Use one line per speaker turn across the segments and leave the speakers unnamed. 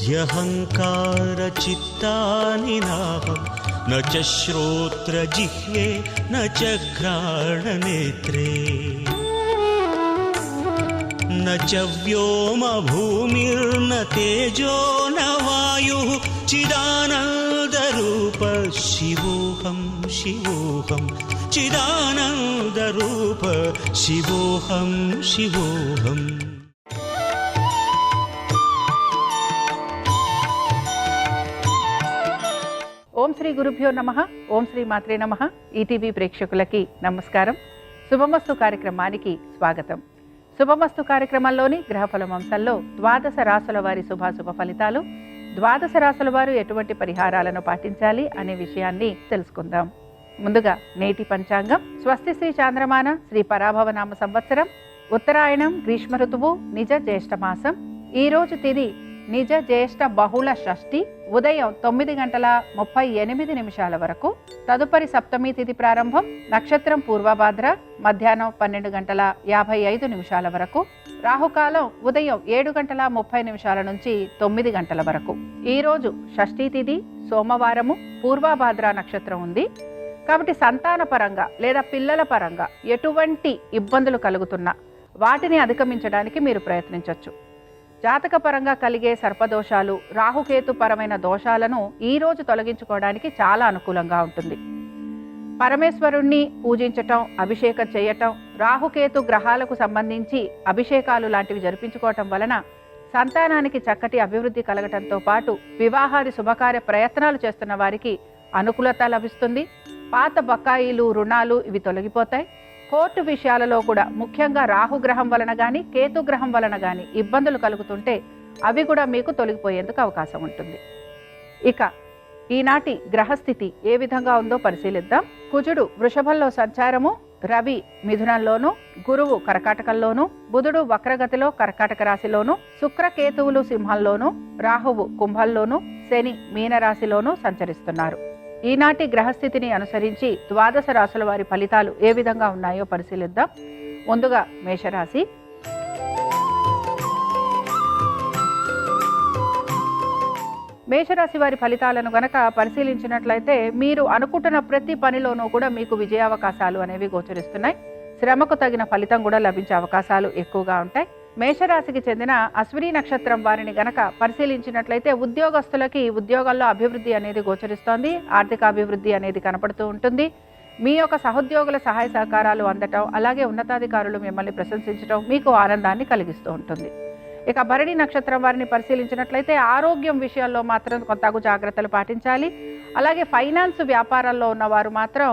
ह्यहङ्कारचित्तानि नाहं न च श्रोत्रजिह्वे न च घ्राणनेत्रे न च व्योमभूमिर्न तेजो न वायुः चिदानन्दरूप शिवोऽहं शिवोऽहं चिदानन्दरूप शिवोऽहं शिवोऽहम्.
ఓం శ్రీ గురుభ్యో నమః. ఓం శ్రీ మాత్రే నమః. ఈటీవీ ప్రేక్షకులకి నమస్కారం. శుభమస్తు కార్యక్రమానికి స్వాగతం. శుభమస్తు కార్యక్రమంలోని గ్రహఫలం అంశంలో ద్వాదశ రాశుల వారి శుభాశుభ ఫలితాలు, ద్వాదశ రాశుల వారు ఎటువంటి పరిహారాలను పాటించాలి అనే విషయాన్ని తెలుసుకుందాం. ముందుగా నేటి పంచాంగం. స్వస్తి శ్రీ చాంద్రమాన శ్రీ పరాభవనామ సంవత్సరం, ఉత్తరాయణం, గ్రీష్మ ఋతువు, నిజ జ్యేష్ఠ మాసం. ఈ రోజు తిథి నిజ జ్యేష్ఠ బహుళ షష్ఠి, ఉదయం 9:38 వరకు. తదుపరి సప్తమి తిథి ప్రారంభం, నక్షత్రం పూర్వభాద్ర, మధ్యాహ్నం 12:55 వరకు. రాహుకాలం ఉదయం 7:30 నుంచి 9 గంటల వరకు. ఈ రోజు షష్ఠీ తిథి, సోమవారము, పూర్వభాద్ర నక్షత్రం ఉంది. కాబట్టి సంతాన పరంగా లేదా పిల్లల పరంగా ఎటువంటి ఇబ్బందులు కలుగుతున్నా వాటిని అధిగమించడానికి మీరు ప్రయత్నించవచ్చు. జాతక పరంగా కలిగే సర్పదోషాలు, రాహుకేతు పరమైన దోషాలను ఈ రోజు తొలగించుకోవడానికి చాలా అనుకూలంగా ఉంటుంది. పరమేశ్వరుణ్ణి పూజించటం, అభిషేకం చేయటం, రాహుకేతు గ్రహాలకు సంబంధించి అభిషేకాలు లాంటివి జరిపించుకోవటం వలన సంతానానికి చక్కటి అభివృద్ధి కలగటంతో పాటు వివాహాది శుభకార్య ప్రయత్నాలు చేస్తున్న వారికి అనుకూలత లభిస్తుంది. పాత బకాయిలు, రుణాలు ఇవి తొలగిపోతాయి. కోర్టు విషయాలలో కూడా ముఖ్యంగా రాహుగ్రహం వలన కానీ కేతుగ్రహం వలన కానీ ఇబ్బందులు కలుగుతుంటే అవి కూడా మీకు తొలగిపోయేందుకు అవకాశం ఉంటుంది. ఇక ఈనాటి గ్రహస్థితి ఏ విధంగా ఉందో పరిశీలిద్దాం. కుజుడు వృషభంలో సంచారము, రవి మిథునంలోను, గురువు కర్కాటకంలోను, బుధుడు వక్రగతిలో కర్కాటక రాశిలోను, శుక్రకేతువులు సింహంలోను, రాహువు కుంభంలోను, శని మీనరాశిలోను సంచరిస్తున్నారు. ఈనాటి గ్రహస్థితిని అనుసరించి ద్వాదశ రాశుల వారి ఫలితాలు ఏ విధంగా ఉన్నాయో పరిశీలిద్దాం. ముందుగా మేషరాశి. మేషరాశి వారి ఫలితాలను గనక పరిశీలించినట్లయితే మీరు అనుకుంటున్న ప్రతి పనిలోనూ కూడా మీకు విజయావకాశాలు అనేవి గోచరిస్తున్నాయి. శ్రమకు తగిన ఫలితం కూడా లభించే అవకాశాలు ఎక్కువగా ఉంటాయి. మేషరాశికి చెందిన అశ్విని నక్షత్రం వారిని గనక పరిశీలించినట్లయితే ఉద్యోగస్తులకి ఉద్యోగాల్లో అభివృద్ధి అనేది గోచరిస్తోంది. ఆర్థిక అభివృద్ధి అనేది కనపడుతూ ఉంటుంది. మీ యొక్క సహోద్యోగుల సహాయ సహకారాలు అందటం, అలాగే ఉన్నతాధికారులు మిమ్మల్ని ప్రశంసించడం మీకు ఆనందాన్ని కలిగిస్తూ ఉంటుంది. ఇక భరణి నక్షత్రం వారిని పరిశీలించినట్లయితే ఆరోగ్యం విషయాల్లో మాత్రం కొంత జాగ్రత్తలు పాటించాలి. అలాగే ఫైనాన్స్ వ్యాపారాల్లో ఉన్నవారు మాత్రం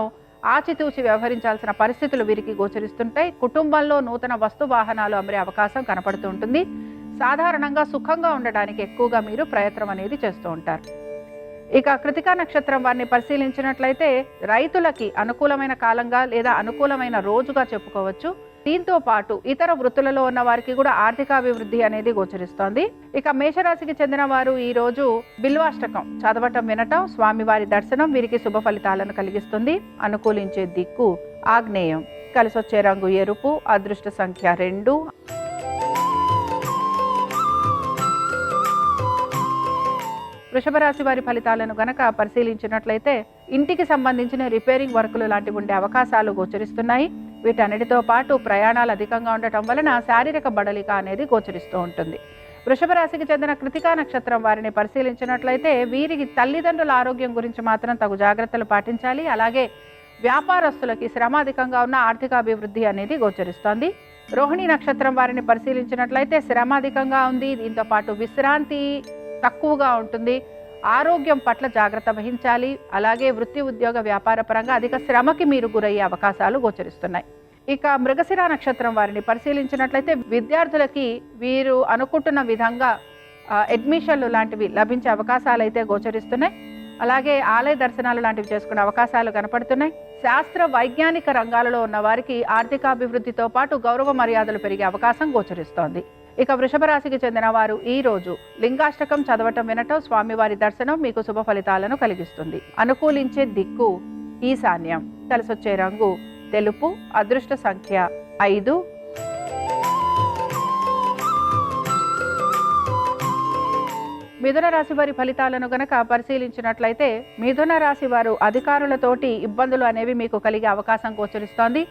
ఆచితూచి వ్యవహరించాల్సిన పరిస్థితులు వీరికి గోచరిస్తుంటాయి. కుటుంబంలో నూతన వస్తు వాహనాలు అమ్మరే అవకాశం కనపడుతూ ఉంటుంది. సాధారణంగా సుఖంగా ఉండడానికి ఎక్కువగా మీరు ప్రయత్నం అనేది చేస్తూ ఉంటారు. ఇక కృతికా నక్షత్రం వారిని పరిశీలించినట్లయితే రైతులకి అనుకూలమైన కాలంగా లేదా అనుకూలమైన రోజుగా చెప్పుకోవచ్చు. దీంతో పాటు ఇతర వృత్తులలో ఉన్న వారికి కూడా ఆర్థికాభివృద్ధి అనేది గోచరిస్తోంది. ఇక మేషరాశికి చెందిన వారు ఈ రోజు బిల్వాష్టకం చదవటం, వినటం, స్వామివారి దర్శనం వీరికి శుభ ఫలితాలను కలిగిస్తుంది. అనుకూలించే దిక్కు ఆగ్నేయం. కలిసొచ్చే రంగు ఎరుపు. అదృష్ట సంఖ్య 2. వృషభ రాశి వారి ఫలితాలను గనక పరిశీలించినట్లయితే ఇంటికి సంబంధించిన రిపేరింగ్ వర్కులు లాంటివి ఉండే అవకాశాలు గోచరిస్తున్నాయి. వీటన్నిటితో పాటు ప్రయాణాలు అధికంగా ఉండటం వలన శారీరక బడలిక అనేది గోచరిస్తూ ఉంటుంది. వృషభ రాశికి చెందిన కృతికా నక్షత్రం వారిని పరిశీలించినట్లయితే వీరికి తల్లిదండ్రుల ఆరోగ్యం గురించి మాత్రం తగు జాగ్రత్తలు పాటించాలి. అలాగే వ్యాపారస్తులకి శ్రమ అధికంగా ఉన్న ఆర్థిక అభివృద్ధి అనేది గోచరిస్తోంది. రోహిణి నక్షత్రం వారిని పరిశీలించినట్లయితే శ్రమ అధికంగా ఉంది. దీంతో పాటు విశ్రాంతి తక్కువగా ఉంటుంది. ఆరోగ్యం పట్ల జాగ్రత్త వహించాలి. అలాగే వృత్తి, ఉద్యోగ, వ్యాపార పరంగా అధిక శ్రమకి మీరు గురయ్యే అవకాశాలు గోచరిస్తున్నాయి. ఇక మృగశిర నక్షత్రం వారిని పరిశీలించినట్లయితే విద్యార్థులకి వీరు అనుకుంటున్న విధంగా అడ్మిషన్లు లాంటివి లభించే అవకాశాలు అయితే గోచరిస్తున్నాయి. అలాగే ఆలయ దర్శనాలు లాంటివి చేసుకునే అవకాశాలు కనపడుతున్నాయి. శాస్త్ర వైజ్ఞానిక రంగాలలో ఉన్న వారికి ఆర్థికాభివృద్ధితో పాటు గౌరవ మర్యాదలు పెరిగే అవకాశం గోచరిస్తోంది. ఇక వృషభ రాశికి చెందిన వారు ఈ రోజు లింగాష్టకం చదవటం, వినటం, స్వామివారి దర్శనం మీకు శుభ ఫలితాలను కలిగిస్తుంది. అనుకూలించే దిక్కు ఈశాన్యం. కలిసొచ్చే రంగు తెలుపు. అదృష్ట సంఖ్య 5. మిథున రాశి వారి ఫలితాలను గనక పరిశీలించినట్లయితే మిథున రాశి వారు అధికారులతోటి ఇబ్బందులు అనేవి మీకు కలిగే అవకాశం గోచరిస్తోంది.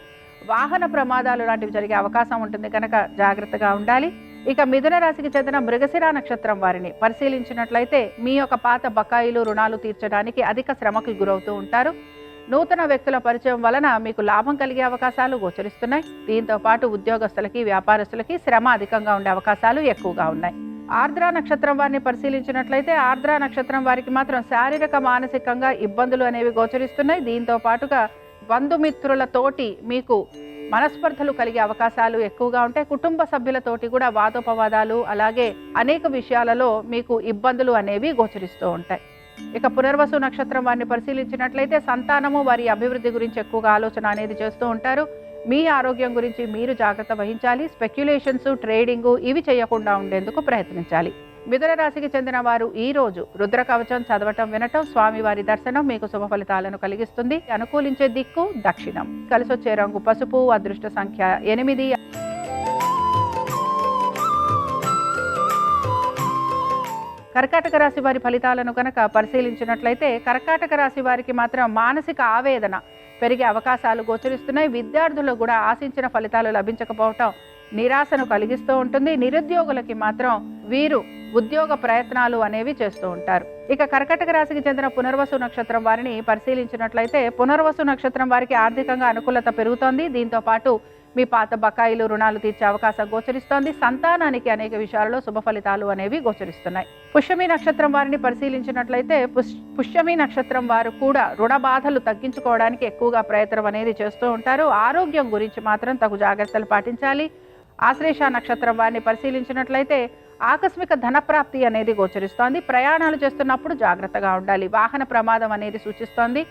వాహన ప్రమాదాలు లాంటివి జరిగే అవకాశం ఉంటుంది కనుక జాగ్రత్తగా ఉండాలి. ఇక మిథున రాశికి చెందిన మృగశిర నక్షత్రం వారిని పరిశీలించినట్లయితే మీ యొక్క పాత బకాయిలు రుణాలు తీర్చడానికి అధిక శ్రమకు గురవుతూ ఉంటారు. నూతన వ్యక్తుల పరిచయం వలన మీకు లాభం కలిగే అవకాశాలు గోచరిస్తున్నాయి. దీంతో పాటు ఉద్యోగస్తులకి వ్యాపారస్తులకి శ్రమ అధికంగా ఉండే అవకాశాలు ఎక్కువగా ఉన్నాయి. ఆర్ద్ర నక్షత్రం వారిని పరిశీలించినట్లయితే ఆర్ద్ర నక్షత్రం వారికి మాత్రం శారీరక మానసికంగా ఇబ్బందులు అనేవి గోచరిస్తున్నాయి. దీంతో పాటుగా బంధుమిత్రులతోటి మీకు మనస్పర్ధలు కలిగే అవకాశాలు ఎక్కువగా ఉంటాయి. కుటుంబ సభ్యులతోటి కూడా వాదోపవాదాలు అలాగే అనేక విషయాలలో మీకు ఇబ్బందులు అనేవి గోచరిస్తూ ఉంటాయి. ఇక పునర్వసు నక్షత్రం వారిని పరిశీలించినట్లయితే సంతానము వారి అభివృద్ధి గురించి ఎక్కువగా ఆలోచన అనేది చేస్తూ ఉంటారు. మీ ఆరోగ్యం గురించి మీరు జాగ్రత్త వహించాలి. స్పెక్యులేషన్స్, ట్రేడింగ్ ఇవి చేయకుండా ఉండేందుకు ప్రయత్నించాలి. మిథున రాశికి చెందిన వారు ఈ రోజు రుద్ర కవచం చదవటం వినటం స్వామివారి దర్శనం మీకు శుభ ఫలితాలను కలిగిస్తుంది. అనుకూలించే దిక్కు దక్షిణం. కలిసొచ్చే రంగు పసుపు. అదృష్ట సంఖ్య 8. కర్కాటక రాశి వారి ఫలితాలను కనుక పరిశీలించినట్లయితే కర్కాటక రాశి వారికి మాత్రం మానసిక ఆవేదన పెరిగే అవకాశాలు గోచరిస్తున్నాయి. విద్యార్థులు కూడా ఆశించిన ఫలితాలు లభించకపోవటం నిరాశను కలిగిస్తూ ఉంటుంది. నిరుద్యోగులకి మాత్రం వీరు ఉద్యోగ ప్రయత్నాలు అనేవి చేస్తూ ఉంటారు. ఇక కర్కాటక రాశికి చెందిన పునర్వసు నక్షత్రం వారిని పరిశీలించినట్లయితే పునర్వసు నక్షత్రం వారికి ఆర్థికంగా అనుకూలత పెరుగుతోంది. దీంతో పాటు మీ పాత బకాయిలు రుణాలు తీర్చే అవకాశం గోచరిస్తోంది. సంతానానికి అనేక విషయాలలో శుభ ఫలితాలు అనేవి గోచరిస్తున్నాయి. పుష్యమి నక్షత్రం వారిని పరిశీలించినట్లయితే పుష్యమి నక్షత్రం వారు కూడా రుణ బాధలు తగ్గించుకోవడానికి ఎక్కువగా ప్రయత్నం అనేది చేస్తూ ఉంటారు. ఆరోగ్యం గురించి మాత్రం తగు జాగ్రత్తలు పాటించాలి. ఆశ్లేష నక్షత్రం వారిని పరిశీలించినట్లయితే ఆకస్మిక ధనప్రాప్తి అనేది గోచరిస్తోంది. ప్రయాణాలు చేస్తున్నప్పుడు జాగ్రత్తగా ఉండాలి. వాహన ప్రమాదం అనేది సూచిస్తోంది.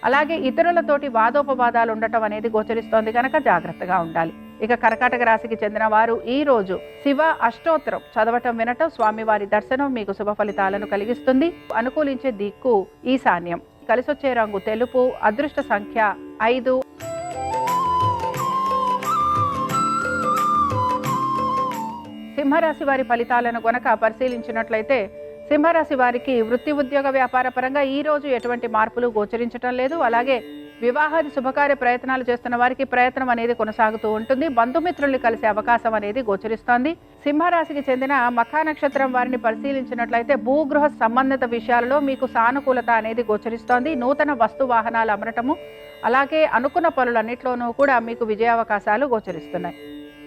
అలాగే ఇతరులతోటి వాదోపవాదాలు ఉండటం అనేది గోచరిస్తోంది కనుక జాగ్రత్తగా ఉండాలి. ఇక కర్కాటక రాశికి చెందిన వారు ఈ రోజు శివ అష్టోత్తరం చదవటం వినటం స్వామివారి దర్శనం మీకు శుభ ఫలితాలను కలిగిస్తుంది. అనుకూలించే దిక్కు ఈశాన్యం. కలిసొచ్చే రంగు తెలుపు. అదృష్ట సంఖ్య 5. సింహరాశి వారి ఫలితాలను గనక పరిశీలించినట్లయితే సింహరాశి వారికి వృత్తి ఉద్యోగ వ్యాపార పరంగా ఈ రోజు ఎటువంటి మార్పులు గోచరించడం లేదు. అలాగే వివాహాది శుభకార్య ప్రయత్నాలు చేస్తున్న వారికి ప్రయత్నం అనేది కొనసాగుతూ ఉంటుంది. బంధుమిత్రుల్ని కలిసే అవకాశం అనేది గోచరిస్తోంది. సింహరాశికి చెందిన మఖా నక్షత్రం వారిని పరిశీలించినట్లయితే భూగృహ సంబంధిత విషయాలలో మీకు సానుకూలత అనేది గోచరిస్తోంది. నూతన వస్తు వాహనాలు అమరటము అలాగే అనుకున్న పనులన్నింటిలోనూ కూడా మీకు విజయావకాశాలు గోచరిస్తున్నాయి.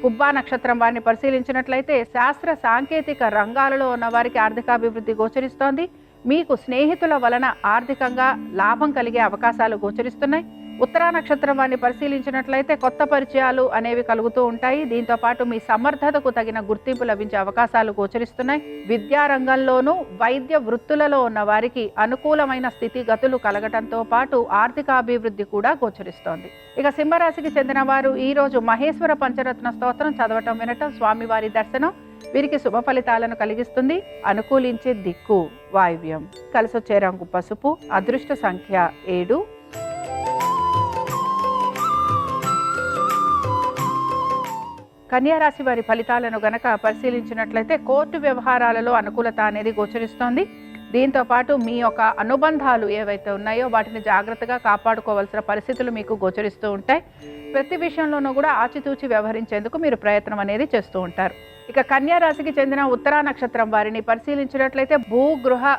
పుబ్బా నక్షత్రం వారిని పరిశీలించినట్లయితే శాస్త్ర సాంకేతిక రంగాలలో ఉన్న వారికి ఆర్థికాభివృద్ధి గోచరిస్తోంది. మీకు స్నేహితుల వలన ఆర్థికంగా లాభం కలిగే అవకాశాలు గోచరిస్తున్నాయి. ఉత్తరా నక్షత్రం వారిని పరిశీలించినట్లయితే కొత్త పరిచయాలు అనేవి కలుగుతూ ఉంటాయి. దీంతో పాటు మీ సమర్థతకు తగిన గుర్తింపు లభించే అవకాశాలు గోచరిస్తున్నాయి. విద్యారంగంలోనూ వైద్య వృత్తులలో ఉన్న వారికి అనుకూలమైన స్థితిగతులు కలగటంతో పాటు ఆర్థికాభివృద్ధి కూడా గోచరిస్తోంది. ఇక సింహరాశికి చెందిన వారు ఈ రోజు మహేశ్వర పంచరత్న స్తోత్రం చదవటం వినటం స్వామివారి దర్శనం వీరికి శుభ ఫలితాలను కలిగిస్తుంది. అనుకూలించే దిక్కు వాయువ్యం. కలిసొచ్చే రంగు పసుపు. అదృష్ట సంఖ్య 7. కన్యా రాశి వారి ఫలితాలను గనక పరిశీలించినట్లయితే కోర్టు వ్యవహారాలలో అనుకూలత అనేది గోచరిస్తోంది. దీంతో పాటు మీ యొక్క అనుబంధాలు ఏవైతే ఉన్నాయో వాటిని జాగ్రత్తగా కాపాడుకోవాల్సిన పరిస్థితులు మీకు గోచరిస్తూ ఉంటాయి. ప్రతి విషయంలోనూ కూడా ఆచితూచి వ్యవహరించేందుకు మీరు ప్రయత్నం అనేది చేస్తూ ఉంటారు. ఇక కన్యా రాశికి చెందిన ఉత్తరా నక్షత్రం వారిని పరిశీలించినట్లయితే భూగృహ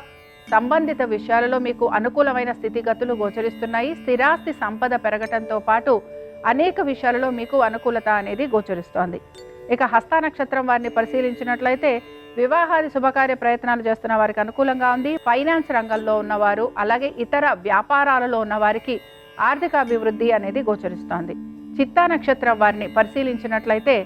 సంబంధిత విషయాలలో మీకు అనుకూలమైన స్థితిగతులు గోచరిస్తున్నాయి. స్థిరాస్తి సంపద పెరగటంతో పాటు అనేక విషయాలలో మీకు అనుకూలత అనేది గోచరిస్తోంది. ఇక హస్త నక్షత్రం వారిని పరిశీలించినట్లయితే వివాహాది శుభకార్య ప్రయత్నాలు చేస్తున్న వారికి అనుకూలంగా ఉంది. ఫైనాన్స్ రంగంలో ఉన్నవారు అలాగే ఇతర వ్యాపారాలలో ఉన్న వారికి ఆర్థిక అభివృద్ధి అనేది గోచరిస్తోంది. చిత్తా నక్షత్రం వారిని పరిశీలించినట్లయితే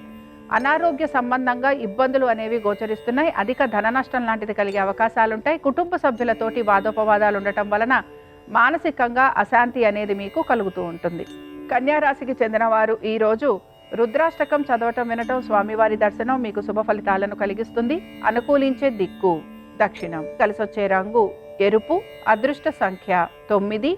అనారోగ్య సంబంధంగా ఇబ్బందులు అనేవి గోచరిస్తున్నాయి. అధిక ధన నష్టం లాంటిది కలిగే అవకాశాలుంటాయి. కుటుంబ సభ్యులతోటి వాదోపవాదాలు ఉండటం వలన మానసికంగా అశాంతి అనేది మీకు కలుగుతూ ఉంటుంది. కన్యా రాశికి చెందిన వారు ఈ రోజు రుద్రాష్టకం చదవటం వినటం స్వామివారి దర్శనం మీకు శుభ ఫలితాలను కలిగిస్తుంది. అనుకూలించే దిక్కు దక్షిణం. కలిసొచ్చే రంగు ఎరుపు. అదృష్ట సంఖ్య 9.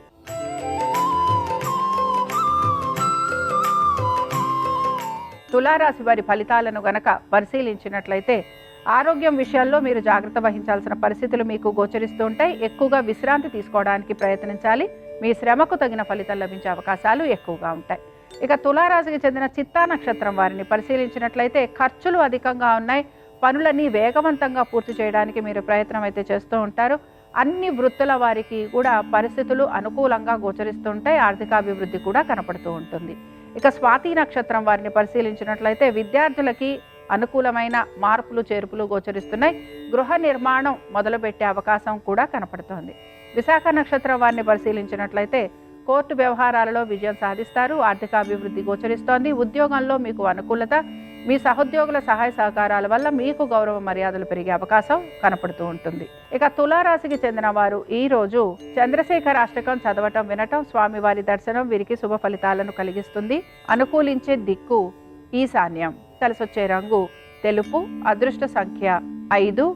తులారాశి వారి ఫలితాలను గనక పరిశీలించినట్లయితే ఆరోగ్యం విషయాల్లో మీరు జాగ్రత్త వహించాల్సిన పరిస్థితులు మీకు గోచరిస్తూ ఉంటాయి. ఎక్కువగా విశ్రాంతి తీసుకోవడానికి ప్రయత్నించాలి. మీ శ్రమకు తగిన ఫలితం లభించే అవకాశాలు ఎక్కువగా ఉంటాయి. ఇక తులారాశికి చెందిన చిత్తా నక్షత్రం వారిని పరిశీలించినట్లయితే ఖర్చులు అధికంగా ఉన్నాయి. పనులన్నీ వేగవంతంగా పూర్తి చేయడానికి మీరు ప్రయత్నం అయితే చేస్తూ ఉంటారు. అన్ని వృత్తుల వారికి కూడా పరిస్థితులు అనుకూలంగా గోచరిస్తూ ఉంటాయి. ఆర్థికాభివృద్ధి కూడా కనపడుతూ ఉంటుంది. ఇక స్వాతి నక్షత్రం వారిని పరిశీలించినట్లయితే విద్యార్థులకి అనుకూలమైన మార్పులు చేర్పులు గోచరిస్తున్నాయి. గృహ నిర్మాణం మొదలుపెట్టే అవకాశం కూడా కనపడుతోంది. విశాఖ నక్షత్రం వారిని పరిశీలించినట్లయితే కోర్టు వ్యవహారాలలో విజయం సాధిస్తారు. ఆర్థికాభివృద్ధి గోచరిస్తోంది. ఉద్యోగంలో మీకు అనుకూలత, మీ సహోద్యోగుల సహాయ సహకారాల వల్ల మీకు గౌరవ మర్యాదలు పెరిగే అవకాశం కనపడుతూ ఉంటుంది. ఇక తులారాశికి చెందిన వారు ఈ రోజు చంద్రశేఖర అష్టకం చదవటం, వినటం, స్వామివారి దర్శనం వీరికి శుభ ఫలితాలను కలిగిస్తుంది. అనుకూలించే దిక్కు ఈశాన్యం. కలిసొచ్చే రంగు తెలుపు. అదృష్ట సంఖ్య 5.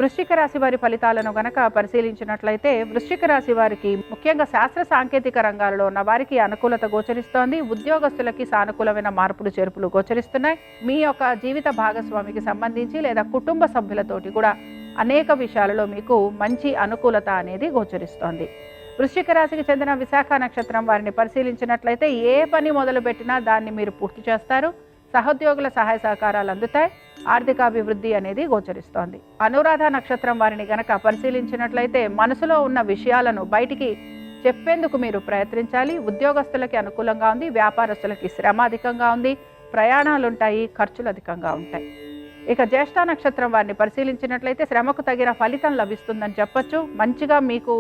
వృశ్చిక రాశి వారి ఫలితాలను గనక పరిశీలించినట్లయితే వృశ్చిక రాశి వారికి ముఖ్యంగా శాస్త్ర సాంకేతిక రంగాలలో ఉన్న వారికి అనుకూలత గోచరిస్తోంది. ఉద్యోగస్తులకి సానుకూలమైన మార్పులు చేర్పులు గోచరిస్తున్నాయి. మీ యొక్క జీవిత భాగస్వామికి సంబంధించి లేదా కుటుంబ సభ్యులతోటి కూడా అనేక విషయాలలో మీకు మంచి అనుకూలత అనేది గోచరిస్తోంది. వృశ్చిక రాశికి చెందిన విశాఖ నక్షత్రం వారిని పరిశీలించినట్లయితే ఏ పని మొదలుపెట్టినా దాన్ని మీరు పూర్తి చేస్తారు. సహోద్యోగుల సహాయ సహకారాలు అందుతాయి. ఆర్థికాభివృద్ధి అనేది గోచరిస్తోంది. అనురాధ నక్షత్రం వారిని గనక పరిశీలించినట్లయితే మనసులో ఉన్న విషయాలను బయటికి చెప్పేందుకు మీరు ప్రయత్నించాలి. ఉద్యోగస్తులకి అనుకూలంగా ఉంది. వ్యాపారస్తులకి శ్రమ అధికంగా ఉంది. ప్రయాణాలు ఉంటాయి. ఖర్చులు అధికంగా ఉంటాయి. ఇక జ్యేష్ఠ నక్షత్రం వారిని పరిశీలించినట్లయితే శ్రమకు తగిన ఫలితం లభిస్తుందని చెప్పొచ్చు. మంచిగా మీకు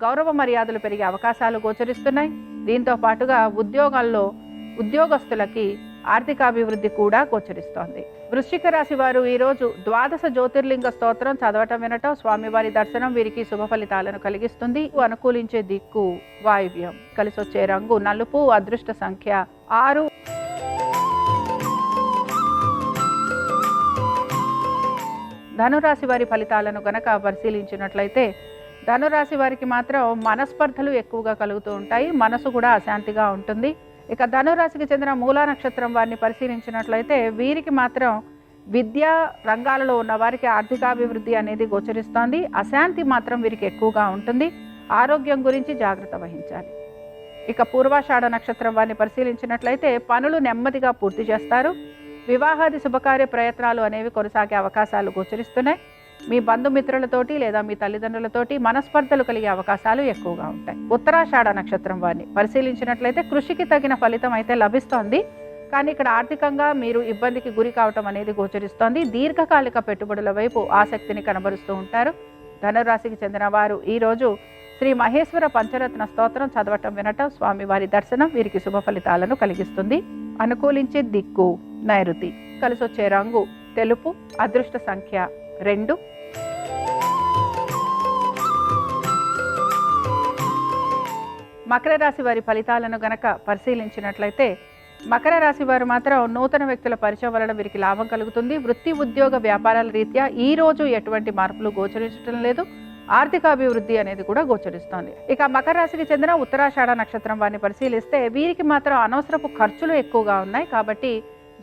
గౌరవ మర్యాదలు పెరిగే అవకాశాలు గోచరిస్తున్నాయి. దీంతో పాటుగా ఉద్యోగాల్లో ఉద్యోగస్తులకి ఆర్థికాభివృద్ధి కూడా గోచరిస్తోంది. వృశ్చిక రాశి వారు ఈరోజు 12 జ్యోతిర్లింగ స్తోత్రం చదవటం, వినటం, స్వామివారి దర్శనం వీరికి శుభ ఫలితాలను కలిగిస్తుంది. అనుకూలించే దిక్కు వాయువ్యం. కలిసొచ్చే రంగు నలుపు. అదృష్ట సంఖ్య 6. ధనురాశి వారి ఫలితాలను గనక పరిశీలించినట్లయితే ధనురాశి వారికి మాత్రం మనస్పర్ధలు ఎక్కువగా కలుగుతూ ఉంటాయి. మనసు కూడా అశాంతిగా ఉంటుంది. ఇక ధనురాశికి చెందిన మూలా నక్షత్రం వారిని పరిశీలించినట్లయితే వీరికి మాత్రం విద్యా రంగాలలో ఉన్న వారికి ఆర్థికాభివృద్ధి అనేది గోచరిస్తోంది. అశాంతి మాత్రం వీరికి ఎక్కువగా ఉంటుంది. ఆరోగ్యం గురించి జాగ్రత్త వహించాలి. ఇక పూర్వాషాఢ నక్షత్రం వారిని పరిశీలించినట్లయితే పనులు నెమ్మదిగా పూర్తి చేస్తారు. వివాహాది శుభకార్య ప్రయత్నాలు అనేవి కొనసాగే అవకాశాలు గోచరిస్తున్నాయి. మీ బంధుమిత్రులతోటి లేదా మీ తల్లిదండ్రులతోటి మనస్పర్ధలు కలిగే అవకాశాలు ఎక్కువగా ఉంటాయి. ఉత్తరాషాఢ నక్షత్రం వారిని పరిశీలించినట్లయితే కృషికి తగిన ఫలితం అయితే లభిస్తోంది. కానీ ఇక్కడ ఆర్థికంగా మీరు ఇబ్బందికి గురి కావటం అనేది గోచరిస్తోంది. దీర్ఘకాలిక పెట్టుబడుల వైపు ఆసక్తిని కనబరుస్తూ ఉంటారు. ధనురాశికి చెందిన వారు ఈరోజు శ్రీ మహేశ్వర పంచరత్న స్తోత్రం చదవటం, వినటం, స్వామివారి దర్శనం వీరికి శుభ ఫలితాలను కలిగిస్తుంది. అనుకూలించే దిక్కు నైరుతి. కలిసొచ్చే రంగు తెలుపు. అదృష్ట సంఖ్య 2. మకర రాశి వారి ఫలితాలను గనక పరిశీలించినట్లయితే మకర రాశి వారు మాత్రం నూతన వ్యక్తుల పరిచయం వలన వీరికి లాభం కలుగుతుంది. వృత్తి, ఉద్యోగ, వ్యాపారాల రీత్యా ఈ రోజు ఎటువంటి మార్పులు గోచరించడం లేదు. ఆర్థికాభివృద్ధి అనేది కూడా గోచరిస్తోంది. ఇక మకర రాశికి చెందిన ఉత్తరాషాఢ నక్షత్రం వారిని పరిశీలిస్తే వీరికి మాత్రం అనవసరపు ఖర్చులు ఎక్కువగా ఉన్నాయి. కాబట్టి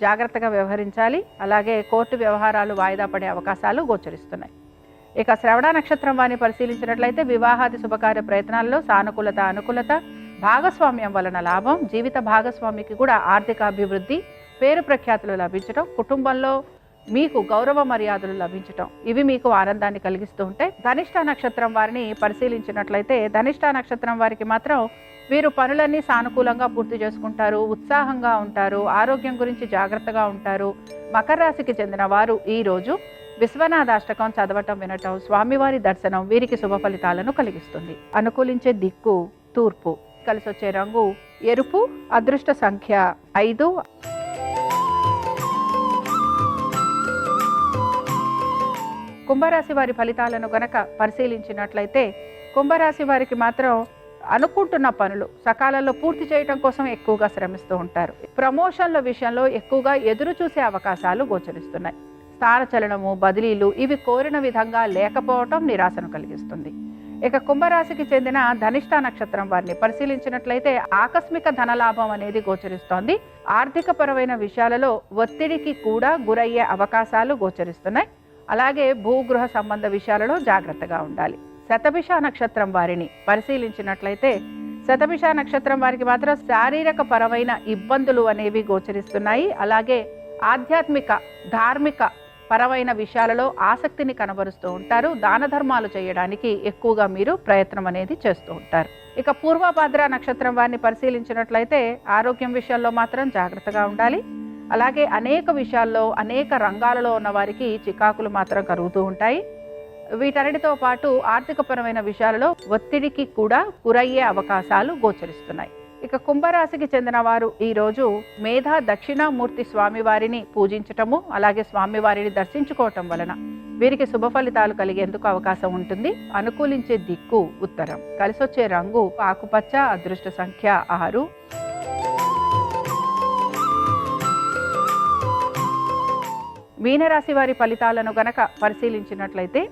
జాగ్రత్తగా వ్యవహరించాలి. అలాగే కోర్టు వ్యవహారాలు వాయిదా పడే అవకాశాలు గోచరిస్తున్నాయి. ఇక శ్రవణ నక్షత్రం వారిని పరిశీలించినట్లయితే వివాహాది శుభకార్య ప్రయత్నాల్లో సానుకూలత, అనుకూలత, భాగస్వామ్యం వలన లాభం, జీవిత భాగస్వామికి కూడా ఆర్థికాభివృద్ధి, పేరు ప్రఖ్యాతులు లభించడం, కుటుంబంలో మీకు గౌరవ మర్యాదలు లభించటం ఇవి మీకు ఆనందాన్ని కలిగిస్తూ ఉంటాయి. ధనిష్ట నక్షత్రం వారిని పరిశీలించినట్లయితే ధనిష్ట నక్షత్రం వారికి మాత్రం వీరు పనులన్నీ సానుకూలంగా పూర్తి చేసుకుంటారు. ఉత్సాహంగా ఉంటారు. ఆరోగ్యం గురించి జాగ్రత్తగా ఉంటారు. మకర రాశికి చెందిన వారు ఈరోజు విశ్వనాథాష్టకం చదవటం, వినటం, స్వామివారి దర్శనం వీరికి శుభ ఫలితాలను కలిగిస్తుంది. అనుకూలించే దిక్కు తూర్పు. కలిసొచ్చే రంగు ఎరుపు. అదృష్ట సంఖ్య 5. కుంభరాశి వారి ఫలితాలను గనక పరిశీలించినట్లయితే కుంభరాశి వారికి మాత్రం అనుకుంటున్న పనులు సకాలంలో పూర్తి చేయడం కోసం ఎక్కువగా శ్రమిస్తూ ఉంటారు. ప్రమోషన్ల విషయంలో ఎక్కువగా ఎదురు చూసే అవకాశాలు గోచరిస్తున్నాయి. స్థానచలనము, బదిలీలు ఇవి కోరిన విధంగా లేకపోవటం నిరాశను కలిగిస్తుంది. ఇక కుంభరాశికి చెందిన ధనిష్ట నక్షత్రం వారిని పరిశీలించినట్లయితే ఆకస్మిక ధనలాభం అనేది గోచరిస్తోంది. ఆర్థిక పరమైన విషయాలలో ఒత్తిడికి కూడా గురయ్యే అవకాశాలు గోచరిస్తున్నాయి. అలాగే భూగృహ సంబంధ విషయాలలో జాగ్రత్తగా ఉండాలి. శతభిష నక్షత్రం వారిని పరిశీలించినట్లయితే శతభిష నక్షత్రం వారికి మాత్రం శారీరక పరమైన ఇబ్బందులు అనేవి గోచరిస్తున్నాయి. అలాగే ఆధ్యాత్మిక ధార్మిక పరమైన విషయాలలో ఆసక్తిని కనబరుస్తూ ఉంటారు. దాన ధర్మాలు చేయడానికి ఎక్కువగా మీరు ప్రయత్నం అనేది చేస్తూ ఉంటారు. ఇక పూర్వభాద్ర నక్షత్రం వారిని పరిశీలించినట్లయితే ఆరోగ్యం విషయాల్లో మాత్రం జాగ్రత్తగా ఉండాలి. అలాగే అనేక విషయాల్లో అనేక రంగాలలో ఉన్న వారికి చికాకులు మాత్రం కలుగుతూ ఉంటాయి. వీటన్నిటితో పాటు ఆర్థికపరమైన విషయాలలో ఒత్తిడికి కూడా గురయ్యే అవకాశాలు గోచరిస్తున్నాయి. ఇక కుంభరాశికి చెందిన వారు ఈరోజు మేధా దక్షిణామూర్తి స్వామివారిని పూజించటము, అలాగే స్వామివారిని దర్శించుకోవటం వలన వీరికి శుభ ఫలితాలు కలిగేందుకు అవకాశం ఉంటుంది. అనుకూలించే దిక్కు ఉత్తరం, కలిసొచ్చే రంగు ఆకుపచ్చ, అదృష్ట సంఖ్య 6. మీనరాశి వారి ఫలితాలను గనక పరిశీలించినట్లయితే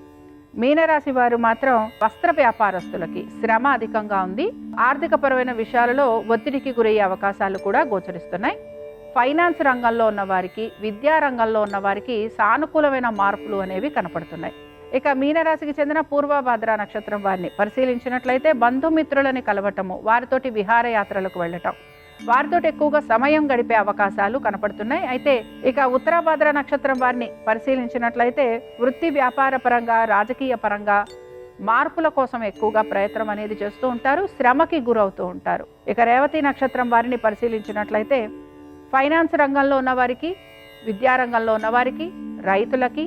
మీనరాశి వారు మాత్రం వస్త్ర వ్యాపారస్తులకి శ్రమ అధికంగా ఉంది. ఆర్థిక పరమైన విషయాలలో ఒత్తిడికి గురయ్యే అవకాశాలు కూడా గోచరిస్తున్నాయి. ఫైనాన్స్ రంగంలో ఉన్న వారికి, విద్యా రంగంలో ఉన్న వారికి సానుకూలమైన మార్పులు అనేవి కనపడుతున్నాయి. ఇక మీనరాశికి చెందిన పూర్వభాద్ర నక్షత్రం వారిని పరిశీలించినట్లయితే బంధుమిత్రులని కలవటము, వారితోటి విహారయాత్రలకు వెళ్ళటం, వారితో ఎక్కువగా సమయం గడిపే అవకాశాలు కనపడుతున్నాయి. అయితే ఇక ఉత్తరాభాద్ర నక్షత్రం వారిని పరిశీలించినట్లయితే వృత్తి వ్యాపార పరంగా, రాజకీయ పరంగా మార్పుల కోసం ఎక్కువగా ప్రయత్నం అనేది చేస్తూ ఉంటారు. శ్రమకి గురవుతూ ఉంటారు. ఇక రేవతి నక్షత్రం వారిని పరిశీలించినట్లయితే ఫైనాన్స్ రంగంలో ఉన్న వారికి, విద్యారంగంలో ఉన్న వారికి, రైతులకి,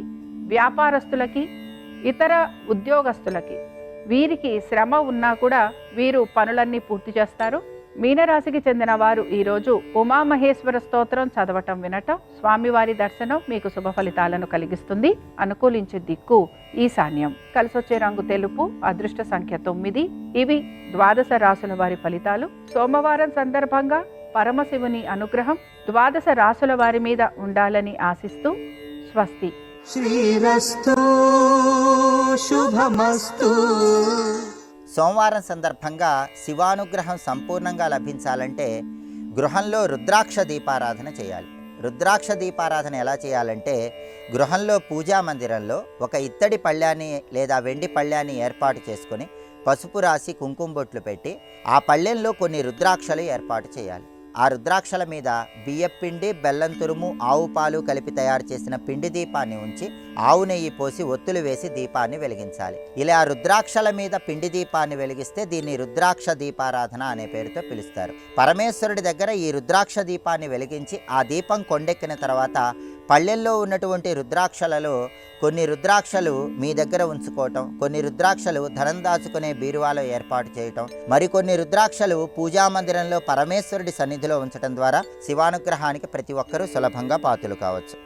వ్యాపారస్తులకి, ఇతర ఉద్యోగస్తులకి వీరికి శ్రమ ఉన్నా కూడా వీరు పనులన్నీ పూర్తి చేస్తారు. మీనరాశికి చెందిన వారు ఈరోజు ఉమామహేశ్వర స్తోత్రం చదవటం, వినటం, స్వామివారి దర్శనం మీకు శుభ ఫలితాలను కలిగిస్తుంది. అనుకూలించే దిక్కు ఈశాన్యం, కలిసొచ్చే రంగు తెలుపు, అదృష్ట సంఖ్య 9. ఇవి ద్వాదశ రాసుల వారి ఫలితాలు. సోమవారం సందర్భంగా పరమశివుని అనుగ్రహం ద్వాదశ రాసుల వారి మీద ఉండాలని ఆశిస్తూ స్వస్తి.
శ్రీరస్తు శుభమస్తు.
సోమవారం సందర్భంగా శివానుగ్రహం సంపూర్ణంగా లభించాలంటే గృహంలో రుద్రాక్ష దీపారాధన చేయాలి. రుద్రాక్ష దీపారాధన ఎలా చేయాలంటే గృహంలో పూజా మందిరంలో ఒక ఇత్తడి పళ్ళాన్ని లేదా వెండి పళ్ళాన్ని ఏర్పాటు చేసుకొని పసుపు రాసి కుంకుమ బొట్లు పెట్టి ఆ పళ్ళెంలో కొన్ని రుద్రాక్షలు ఏర్పాటు చేయాలి. ఆ రుద్రాక్షల మీద బియ్యపిండి, బెల్లం తురుము, ఆవు పాలు కలిపి తయారు చేసిన పిండి దీపాన్ని ఉంచి ఆవు నెయ్యి పోసి ఒత్తులు వేసి దీపాన్ని వెలిగించాలి. ఇలా రుద్రాక్షల మీద పిండి దీపాన్ని వెలిగిస్తే దీన్ని రుద్రాక్ష దీపారాధన అనే పేరుతో పిలుస్తారు. పరమేశ్వరుడి దగ్గర ఈ రుద్రాక్ష దీపాన్ని వెలిగించి ఆ దీపం కొండెక్కిన తర్వాత పళ్ళెల్లో ఉన్నటువంటి రుద్రాక్షలలో కొన్ని రుద్రాక్షలు మీ దగ్గర ఉంచుకోవటం, కొన్ని రుద్రాక్షలు ధనం దాచుకునే బీరువాలో ఏర్పాటు చేయటం, మరికొన్ని రుద్రాక్షలు పూజామందిరంలో పరమేశ్వరుడి సన్నిధిలో ఉంచడం ద్వారా శివానుగ్రహానికి ప్రతి ఒక్కరూ సులభంగా పాత్రులు కావచ్చు.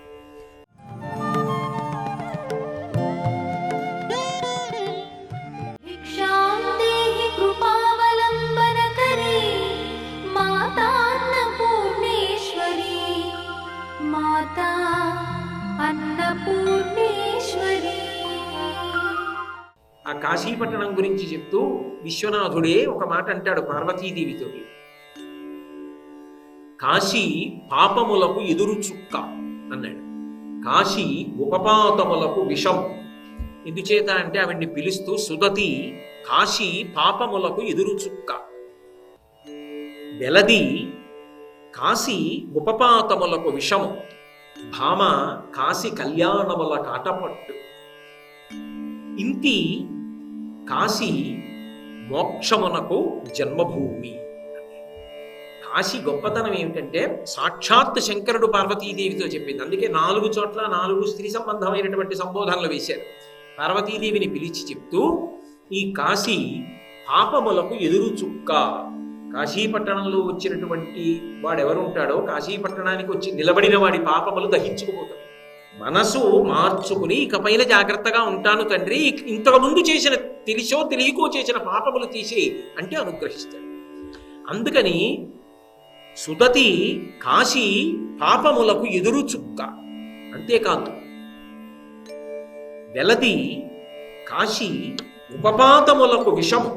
ఆ కాశీపట్టణం గురించి చెప్తూ విశ్వనాథుడే ఒక మాట అంటాడు పార్వతీదేవితో, కాశీ పాపములకు ఎదురు చుక్క అన్నాడు. కాశీ ఉపపాతములకు విషం. ఎందుచేత అంటే ఆవిడ్ని పిలుస్తూ సుదతి కాశీ పాపములకు ఎదురు చుక్క, వెలది కాశీ ఉపపాతములకు విషము, భామ కాశీ కళ్యాణముల కాటపట్టు, ఇంతి కాశీ మోక్షమునకు జన్మభూమి. కాశీ గొప్పతనం ఏమిటంటే సాక్షాత్ శంకరుడు పార్వతీదేవితో చెప్పింది. అందుకే 4 చోట్ల 4 స్త్రీ సంబంధమైనటువంటి సంబోధనలు వేశారు. పార్వతీదేవిని పిలిచి చెప్తూ ఈ కాశీ పాపములకు ఎదురు చుక్క. కాశీపట్టణంలో వచ్చినటువంటి వాడెవరు ఉంటాడో కాశీపట్టణానికి వచ్చి నిలబడిన వాడి పాపములు దహించుకుపోతాయి. మనసు మార్చుకుని ఇకపైన జాగ్రత్తగా ఉంటాను తండ్రి, ఇంతకుముందు చేసిన తెలిసో తెలియకో చేసిన పాపములు తీసి అంటే అనుగ్రహిస్తాడు. అందుకని సుదతి కాశీ పాపములకు ఎదురు చుక్క. అంతేకాదు వెలది కాశీ ఉపపాతములకు విషము.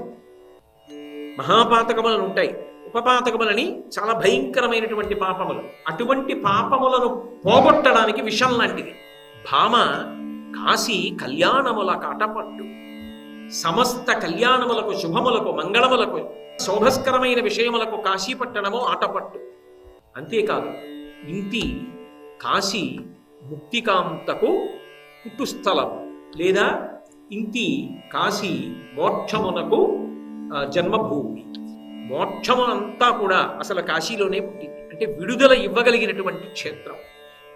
మహాపాతకములను ఉంటాయి, ఉపపాతకములని చాలా భయంకరమైనటువంటి పాపములు. అటువంటి పాపములను పోగొట్టడానికి విషం లాంటిది. భామ కాశీ కళ్యాణముల కాటపట్టు. సమస్త కళ్యాణములకు, శుభములకు, మంగళములకు, శోభస్కరమైన విషయములకు కాశీ పట్టణము ఆటపట్టు. అంతేకాదు, ఇంటి కాశీ ముక్తికాంతకు పుట్టుస్థలం, లేదా ఇంటి కాశీ మోక్షమునకు జన్మభూమి. మోక్షమునంతా కూడా అసలు కాశీలోనే పుట్టింది. అంటే విడుదల ఇవ్వగలిగినటువంటి క్షేత్రం.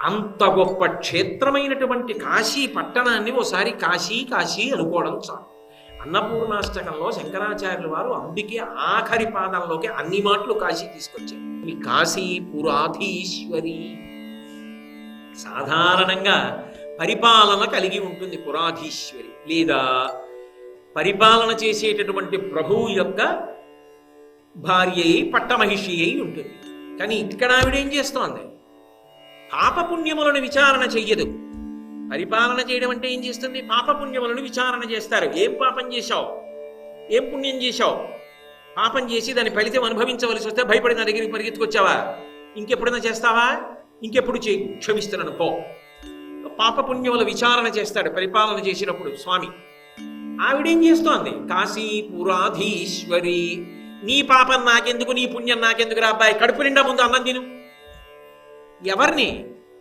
అంత గొప్ప క్షేత్రమైనటువంటి కాశీ పట్టణాన్ని ఓసారి కాశీ కాశీ అనుకోవడం చాలు. అన్నపూర్ణాష్టకంలో శంకరాచార్యుల వారు అందుకే ఆఖరి పాదంలోకి అన్ని మాటలు కాశీ తీసుకొచ్చారు. ఈ కాశీ పురాధీశ్వరి. సాధారణంగా పరిపాలన కలిగి ఉంటుంది పురాధీశ్వరి, లేదా పరిపాలన చేసేటటువంటి ప్రభువు యొక్క భార్య అయి పట్టమహిషి అయి ఉంటుంది. కానీ ఇక్కడ ఆవిడేం చేస్తోంది? పాపపుణ్యములను విచారణ చెయ్యదు. పరిపాలన చేయడం అంటే ఏం చేస్తుంది? పాపపుణ్యములను విచారణ చేస్తారు. ఏం పాపం చేశావు, ఏం పుణ్యం చేశావు? పాపం చేసి దాని ఫలితం అనుభవించవలసి వస్తే భయపడి నా దగ్గరికి పరిగెత్తుకొచ్చావా? ఇంకెప్పుడైనా చేస్తావా? ఇంకెప్పుడు చేయి, క్షమిస్తున్నాను పో. పాపపుణ్యముల విచారణ చేస్తాడు పరిపాలన చేసినప్పుడు స్వామి. ఆవిడేం చేస్తోంది? కాశీ పురాధీశ్వరి. నీ పాపం నాకెందుకు, నీ పుణ్యం నాకెందుకు రా అబ్బాయి, కడుపు నిండా ముందు అన్నం తిను. ఎవరిని,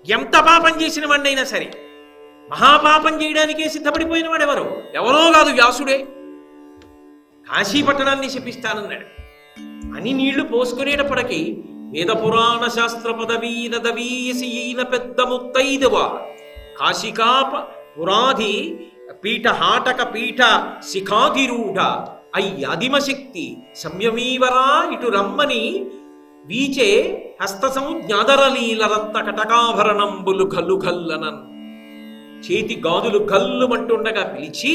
ఎంత పాపం చేసిన వాడినైనా సరే, మహాపాపం చేయడానికే సిద్ధపడిపోయిన వాడు ఎవరో కాదు, వ్యాసుడే. కాశీ పట్టణాన్ని శపిస్తానన్నాడు అని నీళ్లు పోసుకునేటప్పటికీ వేద పురాణ శాస్త్ర పదవీన దవీసి ఈన పెద్ద ముత్తైదువా కాశికా పురాధి పీఠ హాటక పీఠ శిఖాధిరూఢ అయ్యాదిమశక్తి సంయమీవరా ఇటు రమ్మని వీచే హస్తసము జ్ఞాదరలీల రత్న కటకాభరణంబులు గల్లు గల్లనన్. చేతి గాజులు గల్లుమంటుండగా పిలిచి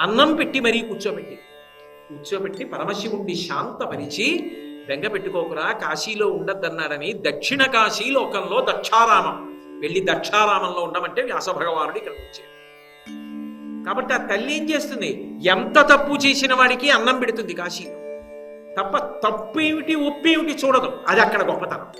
అన్నం పెట్టి మరీ కూర్చోబెట్టి పరమశివుణ్ణి శాంతపరిచి, బెంగ పెట్టుకోకురా, కాశీలో ఉండద్దన్నాడని దక్షిణ కాశీ లోకంలో దక్షారామం వెళ్ళి దక్షారామంలో ఉండమంటే వ్యాస భగవానుడు ఇక్కడికి వచ్చాడు. కాబట్టి ఆ తల్లి ఏం చేస్తుంది? ఎంత తప్పు చేసిన వాడికి అన్నం పెడుతుంది కాశీలో. తప్ప తప్పేమిటి ఒప్పేమిటి చూడదు. అది అక్కడ గొప్పతనం.